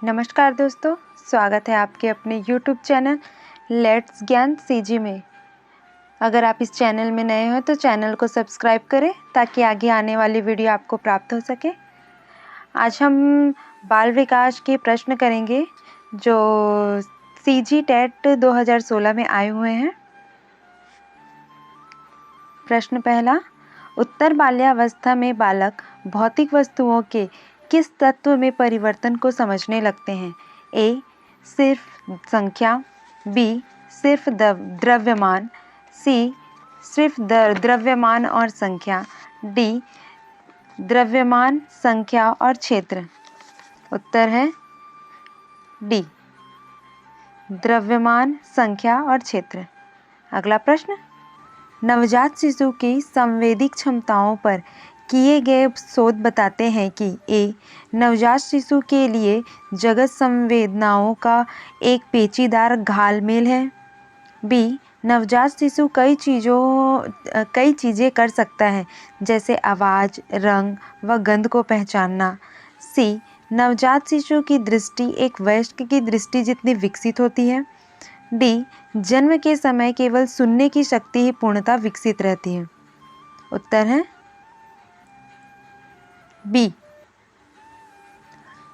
नमस्कार दोस्तों, स्वागत है आपके अपने YouTube चैनल लेट्स ज्ञान सीजी में। अगर आप इस चैनल में नए हो तो चैनल को सब्सक्राइब करें ताकि आगे आने वाली वीडियो आपको प्राप्त हो सके। आज हम बाल विकास के प्रश्न करेंगे जो सीजी टेट 2016 में आए हुए हैं। प्रश्न पहला, उत्तर बाल्यावस्था में बालक भौतिक वस्तुओं के किस तत्व में परिवर्तन को समझने लगते हैं? ए. सिर्फ संख्या, बी. सिर्फ द्रव्यमान, सी. सिर्फ द्रव्यमान और संख्या, डी. द्रव्यमान, संख्या और क्षेत्र। उत्तर है डी, द्रव्यमान, संख्या और क्षेत्र। अगला प्रश्न, नवजात शिशु की संवेदी क्षमताओं पर किए गए शोध बताते हैं कि ए. नवजात शिशु के लिए जगत संवेदनाओं का एक पेचीदार घालमेल है, बी. नवजात शिशु कई चीज़ें कर सकता है जैसे आवाज़, रंग व गंध को पहचानना, सी. नवजात शिशु की दृष्टि एक वयस्क की दृष्टि जितनी विकसित होती है, डी. जन्म के समय केवल सुनने की शक्ति ही पूर्णतः विकसित रहती है। उत्तर है बी.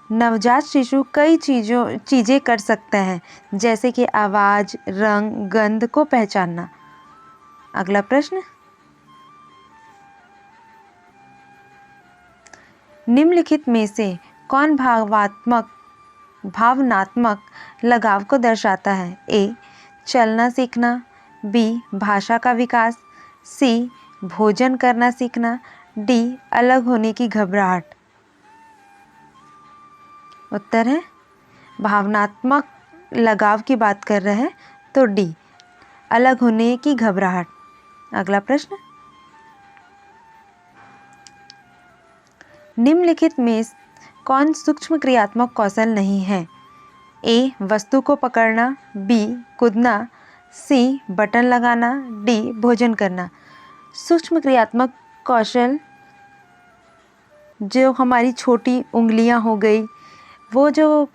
नवजात शिशु कई चीज़ें कर सकता है जैसे कि आवाज़, रंग, गंध को पहचानना। अगला प्रश्न, निम्नलिखित में से कौन भावनात्मक लगाव को दर्शाता है? ए. चलना सीखना, बी. भाषा का विकास, सी. भोजन करना सीखना, डी. अलग होने की घबराहट। उत्तर है भावनात्मक लगाव की बात कर रहे हैं तो डी, अलग होने की घबराहट। अगला प्रश्न, निम्नलिखित में कौन सूक्ष्म क्रियात्मक कौशल नहीं है? ए. वस्तु को पकड़ना, बी. कूदना, सी. बटन लगाना, डी. भोजन करना। सूक्ष्म क्रियात्मक कौशल जो हमारी छोटी उंगलियां हो गई, वो जो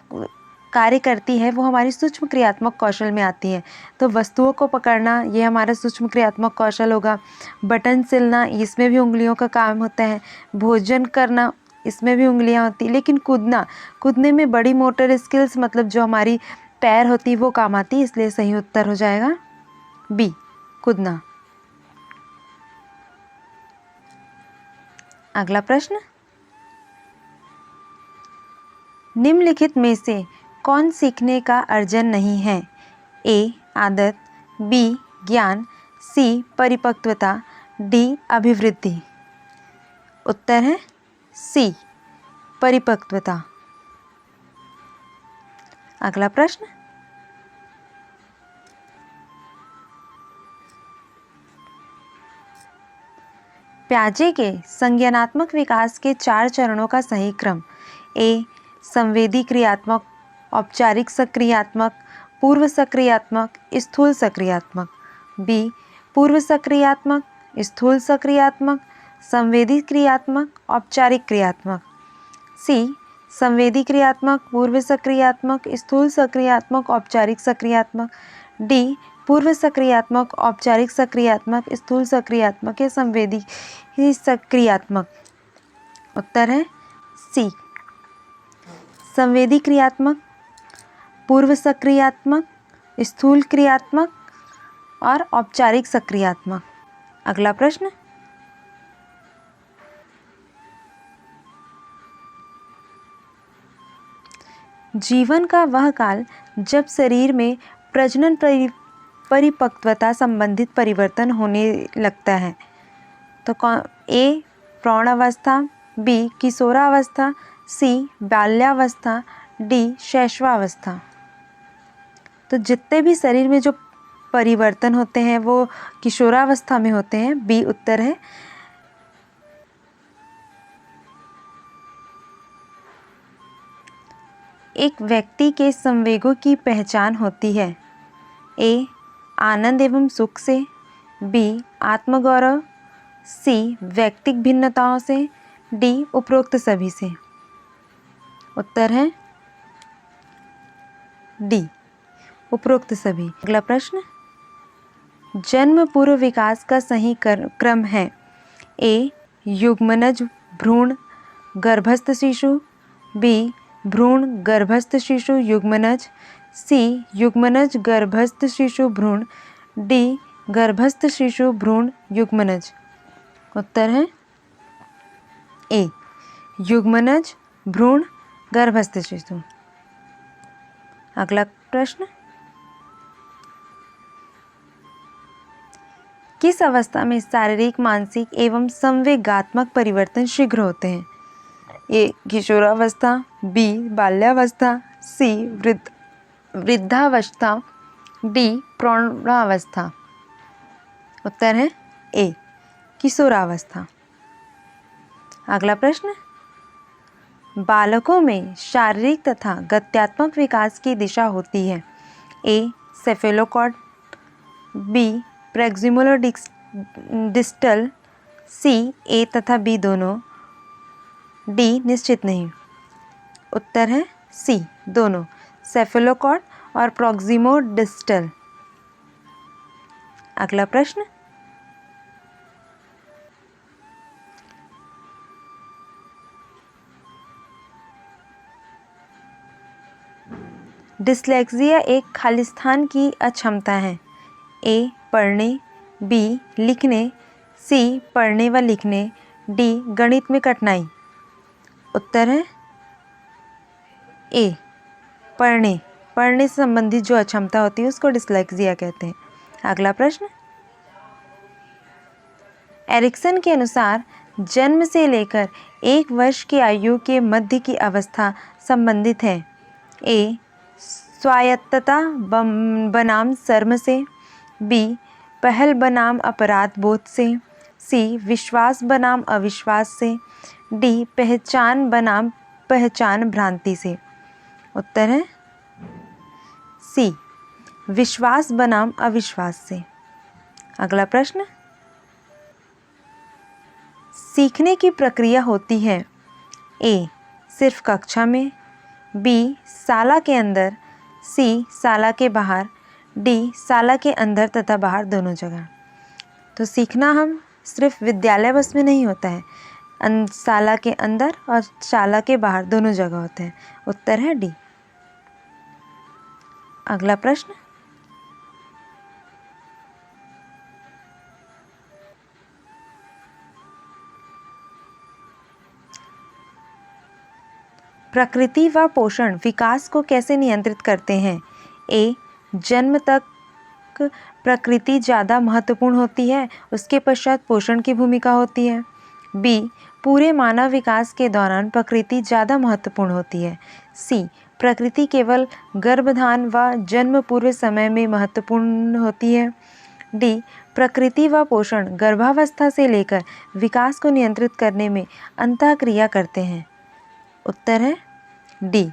कार्य करती है वो हमारी सूक्ष्म क्रियात्मक कौशल में आती है। तो वस्तुओं को पकड़ना ये हमारा सूक्ष्म क्रियात्मक कौशल होगा। बटन सिलना इसमें भी उंगलियों का काम होता है। भोजन करना इसमें भी उंगलियां होती, लेकिन कूदने में बड़ी मोटर स्किल्स मतलब जो हमारी पैर होती वो काम आती, इसलिए सही उत्तर हो जाएगा बी, कूदना। अगला प्रश्न, निम्नलिखित में से कौन सीखने का अर्जन नहीं है? ए. आदत, बी. ज्ञान, सी. परिपक्वता, डी. अभिवृद्धि। उत्तर है सी, परिपक्वता। अगला प्रश्न, प्याजे के संज्ञानात्मक विकास के 4 चरणों का सही क्रम? ए. संवेदी क्रियात्मक, औपचारिक सक्रियात्मक, पूर्व सक्रियात्मक, स्थूल सक्रियात्मक, बी. पूर्व सक्रियात्मक, स्थूल सक्रियात्मक, संवेदी क्रियात्मक, औपचारिक क्रियात्मक, सी. संवेदी क्रियात्मक, पूर्व सक्रियात्मक, स्थूल सक्रियात्मक, औपचारिक सक्रियात्मक, डी. पूर्व सक्रियात्मक, औपचारिक सक्रियात्मक, स्थूल सक्रियात्मक या संवेदी सक्रियात्मक। उत्तर है सी, संवेदी क्रियात्मक, पूर्व सक्रियात्मक, स्थूल क्रियात्मक और औपचारिक सक्रियात्मक। अगला प्रश्न, जीवन का वह काल जब शरीर में प्रजनन परिपक्वता संबंधित परिवर्तन होने लगता है, तो कौन? ए. प्रौढ़ावस्था, बी. किशोरावस्था, सी. बाल्यावस्था, डी. शैशवावस्था। तो जितने भी शरीर में जो परिवर्तन होते हैं वो किशोरावस्था में होते हैं, बी उत्तर है। एक व्यक्ति के संवेगों की पहचान होती है? ए. आनंद एवं सुख से, बी. आत्मगौरव, सी. व्यक्तिक भिन्नताओं से, डी. उपरोक्त सभी से। उत्तर है डी उपरोक्त सभी। अगला प्रश्न, जन्म पूर्व विकास का सही क्रम है। ए युग्मनज भ्रूण गर्भस्थ शिशु, बी भ्रूण गर्भस्थ शिशु युग्मनज, सी युग्मनज गर्भस्थ शिशु भ्रूण, डी गर्भस्थ शिशु भ्रूण युग्मनज। उत्तर है ए युग्मनज भ्रूण गर्भस्थ शिशु। अगला प्रश्न, किस अवस्था में शारीरिक, मानसिक एवं संवेगात्मक परिवर्तन शीघ्र होते हैं। ए किशोरावस्था, बी बाल्यावस्था, सी वृद्धावस्था, डी प्रौढ़ावस्था। उत्तर है ए किशोरावस्था। अगला प्रश्न, बालकों में शारीरिक तथा गत्यात्मक विकास की दिशा होती है। ए सेफेलोकॉर्ड, बी प्रैक्सिमुलर डिस्टल, सी ए तथा बी दोनों, डी निश्चित नहीं। उत्तर है सी दोनों, सेफेलोकॉर्ड और प्रॉक्सिमो डिस्टल। अगला प्रश्न, डिस्लेक्सिया एक खालिस्तान की अक्षमता है। ए पढ़ने, बी लिखने, सी पढ़ने व लिखने, डी गणित में कठिनाई। उत्तर है ए पढ़ने से संबंधित जो अक्षमता होती है उसको डिस्लेक्सिया कहते हैं। अगला प्रश्न, एरिक्सन के अनुसार जन्म से लेकर 1 वर्ष की आयु के मध्य की अवस्था संबंधित है। ए स्वायत्तता बनाम शर्म से, बी पहल बनाम अपराध बोध से, सी विश्वास बनाम अविश्वास से, डी पहचान बनाम पहचान भ्रांति से। उत्तर है सी विश्वास बनाम अविश्वास से। अगला प्रश्न, सीखने की प्रक्रिया होती है। ए सिर्फ कक्षा में, बी शाला के अंदर, सी शाला के बाहर, डी शाला के अंदर तथा बाहर दोनों जगह। तो सीखना हम सिर्फ विद्यालय बस में नहीं होता है, शाला के अंदर और शाला के बाहर दोनों जगह होते हैं। उत्तर है डी। अगला प्रश्न, प्रकृति व पोषण विकास को कैसे नियंत्रित करते हैं। ए जन्म तक प्रकृति ज़्यादा महत्वपूर्ण होती है, उसके पश्चात पोषण की भूमिका होती है। बी पूरे मानव विकास के दौरान प्रकृति ज़्यादा महत्वपूर्ण होती है। सी प्रकृति केवल गर्भधान व जन्म पूर्व समय में महत्वपूर्ण होती है। डी प्रकृति व पोषण गर्भावस्था से लेकर विकास को नियंत्रित करने में अंतःक्रिया करते हैं। उत्तर है डी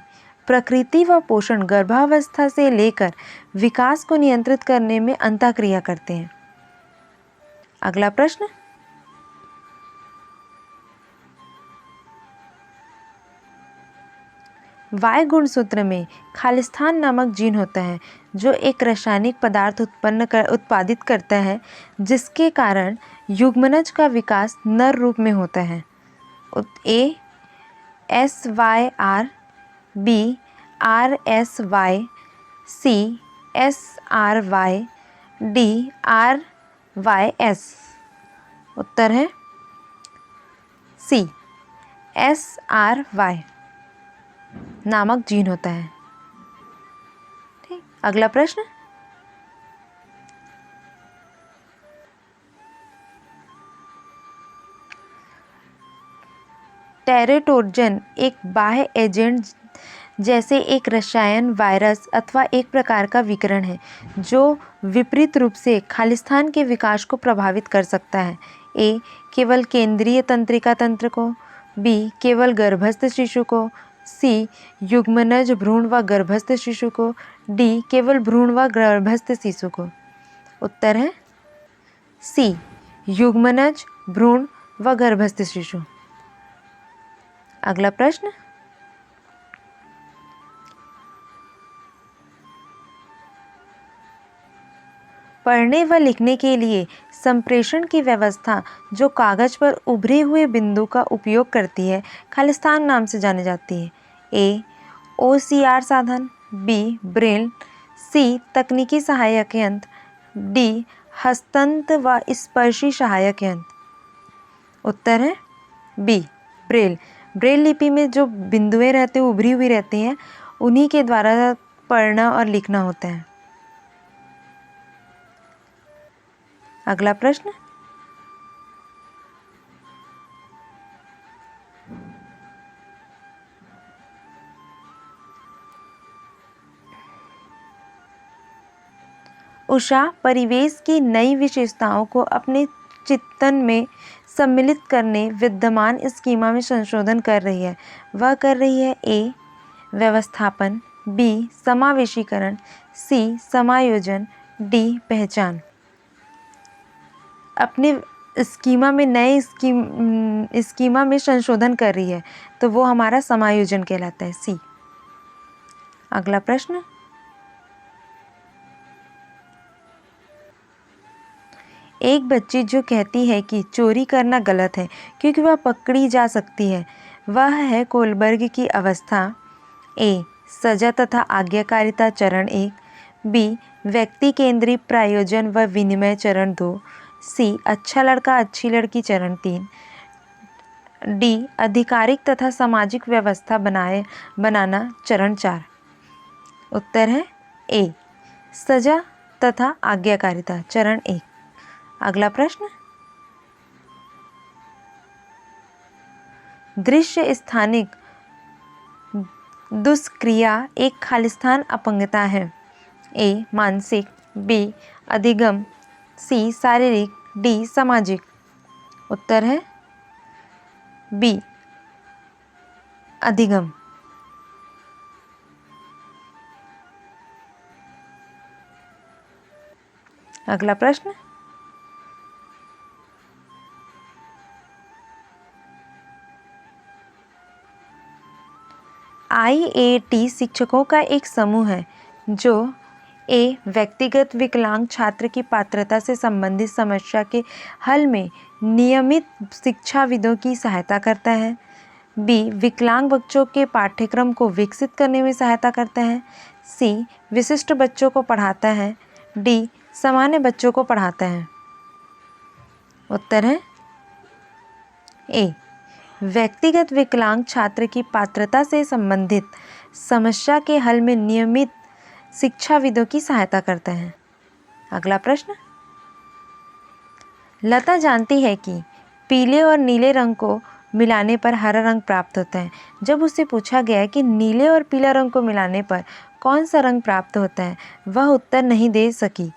प्रकृति व पोषण गर्भावस्था से लेकर विकास को नियंत्रित करने में अंतःक्रिया करते हैं। अगला प्रश्न, वाय गुणसूत्र में खालिस्तान नामक जीन होता है जो एक रासायनिक पदार्थ उत्पादित करता है जिसके कारण युग्मनज का विकास नर रूप में होता है। ए SYR, बी RSY, सी SRY, डी RYS। उत्तर है सी SRY नामक जीन होता है। ठीक, अगला प्रश्न, टेरेटोजन एक बाह्य एजेंट जैसे एक रसायन, वायरस अथवा एक प्रकार का विकिरण है जो विपरीत रूप से खालिस्तान के विकास को प्रभावित कर सकता है। ए केवल केंद्रीय तंत्रिका तंत्र को, बी केवल गर्भस्थ शिशु को, सी युग्मनज भ्रूण व गर्भस्थ शिशु को, डी केवल भ्रूण व गर्भस्थ शिशु को। उत्तर है सी युग्मनज भ्रूण व गर्भस्थ शिशु। अगला प्रश्न, पढ़ने व लिखने के लिए संप्रेषण की व्यवस्था जो कागज पर उभरे हुए बिंदु का उपयोग करती है खालिस्तान नाम से जानी जाती है। ए OCR साधन, बी ब्रेल, सी तकनीकी सहायक यंत्र, डी हस्तंत व स्पर्शी सहायक यंत्र। उत्तर है बी ब्रेल। ब्रेल लिपि में जो बिंदुएं रहती हैं उभरी हुई रहती हैं, उन्हीं के द्वारा पढ़ना और लिखना होता है। अगला प्रश्न, उषा परिवेश की नई विशेषताओं को अपने चिंतन में सम्मिलित करने विद्यमान स्कीमा में संशोधन कर रही है। वह कर रही है ए व्यवस्थापन, बी समावेशीकरण, सी समायोजन, डी पहचान। अपने स्कीमा में नए स्कीमा में संशोधन कर रही है, तो वो हमारा समायोजन कहलाता है, सी। अगला प्रश्न, एक बच्ची जो कहती है कि चोरी करना गलत है क्योंकि वह पकड़ी जा सकती है, वह है कोलबर्ग की अवस्था। ए सजा तथा आज्ञाकारिता चरण 1, बी व्यक्ति केंद्रीय प्रायोजन व विनिमय चरण 2, सी अच्छा लड़का अच्छी लड़की चरण 3, डी आधिकारिक तथा सामाजिक व्यवस्था बनाना चरण 4। उत्तर है ए सजा तथा आज्ञाकारिता चरण 1। अगला प्रश्न, दृश्य स्थानिक दुष्क्रिया एक खालिस्तान अपंगता है। ए मानसिक, बी अधिगम, सी शारीरिक, डी सामाजिक। उत्तर है बी अधिगम। अगला प्रश्न, IAT शिक्षकों का एक समूह है जो ए व्यक्तिगत विकलांग छात्र की पात्रता से संबंधित समस्या के हल में नियमित शिक्षाविदों की सहायता करता है, बी विकलांग बच्चों के पाठ्यक्रम को विकसित करने में सहायता करता है, सी विशिष्ट बच्चों को पढ़ाता है, डी सामान्य बच्चों को पढ़ाता है। उत्तर है ए व्यक्तिगत विकलांग छात्र की पात्रता से संबंधित समस्या के हल में नियमित शिक्षाविदों की सहायता करता है। अगला प्रश्न, लता जानती है कि पीले और नीले रंग को मिलाने पर हरा रंग प्राप्त होता है। जब उससे पूछा गया कि नीले और पीला रंग को मिलाने पर कौन सा रंग प्राप्त होता है, वह उत्तर नहीं दे सकी।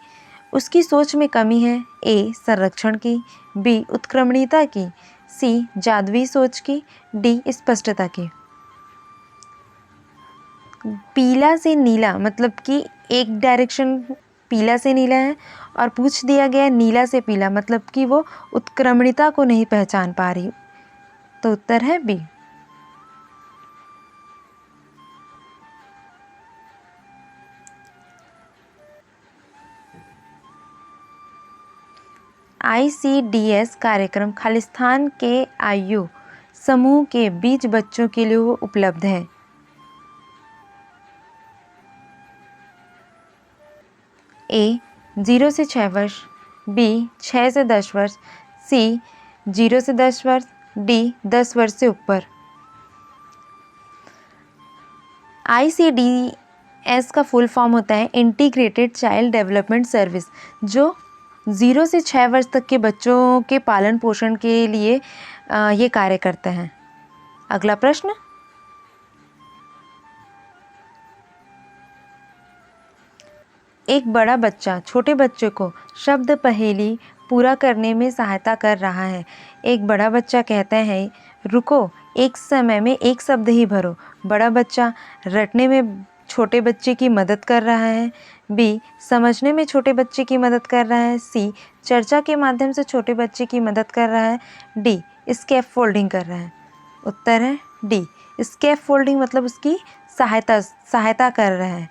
उसकी सोच में कमी है। ए संरक्षण की, बी उत्क्रमणीयता की, सी जादुई सोच की, डी स्पष्टता की। पीला से नीला मतलब कि एक डायरेक्शन पीला से नीला है और पूछ दिया गया नीला से पीला मतलब कि वो उत्क्रमणीयता को नहीं पहचान पा रही, तो उत्तर है बी। ICDS कार्यक्रम खालिस्तान के आयु समूह के 20 बच्चों के लिए उपलब्ध है। ए 0 से 6 वर्ष, बी 6 से 10 वर्ष, सी 0 से 10 वर्ष, डी 10 वर्ष से ऊपर। ICDS का फुल फॉर्म होता है इंटीग्रेटेड चाइल्ड डेवलपमेंट सर्विस, जो 0 से 6 वर्ष तक के बच्चों के पालन पोषण के लिए ये कार्य करता है। अगला प्रश्न, एक बड़ा बच्चा छोटे बच्चे को शब्द पहेली पूरा करने में सहायता कर रहा है। एक बड़ा बच्चा कहता है, रुको, एक समय में एक शब्द ही भरो। बड़ा बच्चा रटने में छोटे बच्चे की मदद कर रहा है, बी समझने में छोटे बच्चे की मदद कर रहा है, सी चर्चा के माध्यम से छोटे बच्चे की मदद कर रहा है, डी स्कैफ फोल्डिंग कर रहा है। उत्तर है डी स्कैफ फोल्डिंग मतलब उसकी सहायता कर रहा है,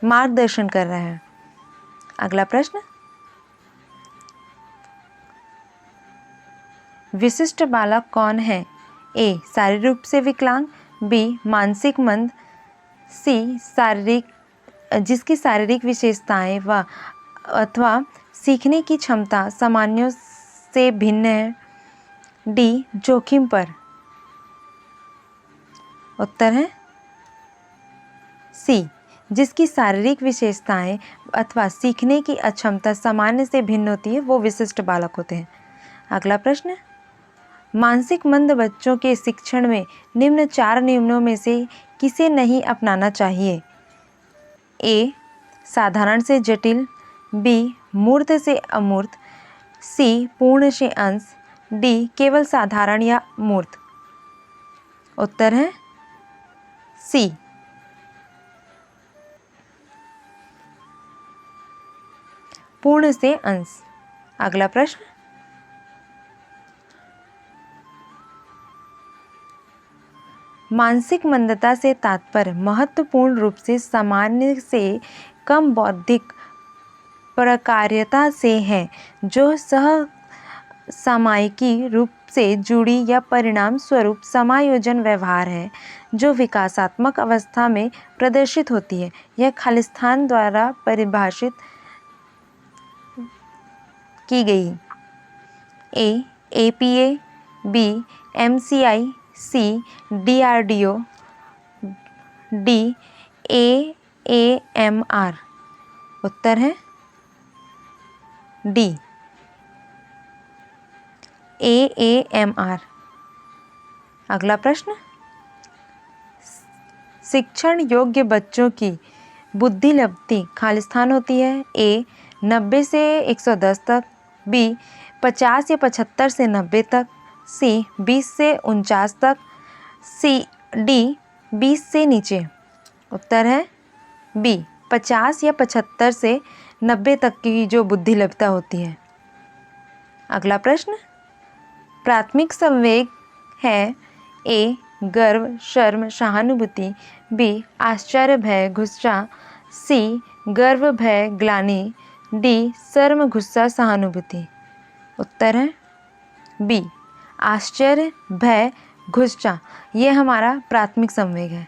मार्गदर्शन कर रहा है। अगला प्रश्न, विशिष्ट बालक कौन है? ए शारीरिक रूप से विकलांग, बी मानसिक मंद, सी जिसकी शारीरिक विशेषताएं व अथवा सीखने की क्षमता सामान्यों से भिन्न है, डी जोखिम पर। उत्तर है सी, जिसकी शारीरिक विशेषताएं अथवा सीखने की अक्षमता सामान्य से भिन्न होती है वो विशिष्ट बालक होते हैं। अगला प्रश्न, मानसिक मंद बच्चों के शिक्षण में निम्न 4 नियमों में से किसे नहीं अपनाना चाहिए? ए साधारण से जटिल, बी मूर्त से अमूर्त, सी पूर्ण से अंश, डी केवल साधारण या मूर्त। उत्तर है सी, पूर्ण से अंश। अगला प्रश्न, मानसिक मंदता से तात्पर्य महत्वपूर्ण रूप से सामान्य से कम बौद्धिक प्रकार्यता से है, जो सह सामायिकी रूप से जुड़ी या परिणाम स्वरूप समायोजन व्यवहार है, जो विकासात्मक अवस्था में प्रदर्शित होती है। यह खालिस्तान द्वारा परिभाषित की गई। ए APA, बी MCI, सी DRDO, डी AAMR। उत्तर है डी AAMR। अगला प्रश्न, शिक्षण योग्य बच्चों की बुद्धि लब्धि खालिस्तान होती है? ए 90 से 110 तक, बी 50 या 75 से 90 तक, सी 20 से 49 तक, सी डी 20 से नीचे। उत्तर है बी 50 या 75 से 90 तक की जो बुद्धि लब्धता होती है। अगला प्रश्न, प्राथमिक संवेग है? ए गर्व शर्म सहानुभूति, बी आश्चर्य भय गुस्सा, सी गर्व भय ग्लानि, डी शर्म गुस्सा सहानुभूति। उत्तर है बी आश्चर्य भय गुस्सा, ये हमारा प्राथमिक संवेग है।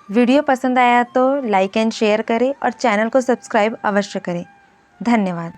वीडियो पसंद आया तो लाइक एंड शेयर करें और चैनल को सब्सक्राइब अवश्य करें। धन्यवाद।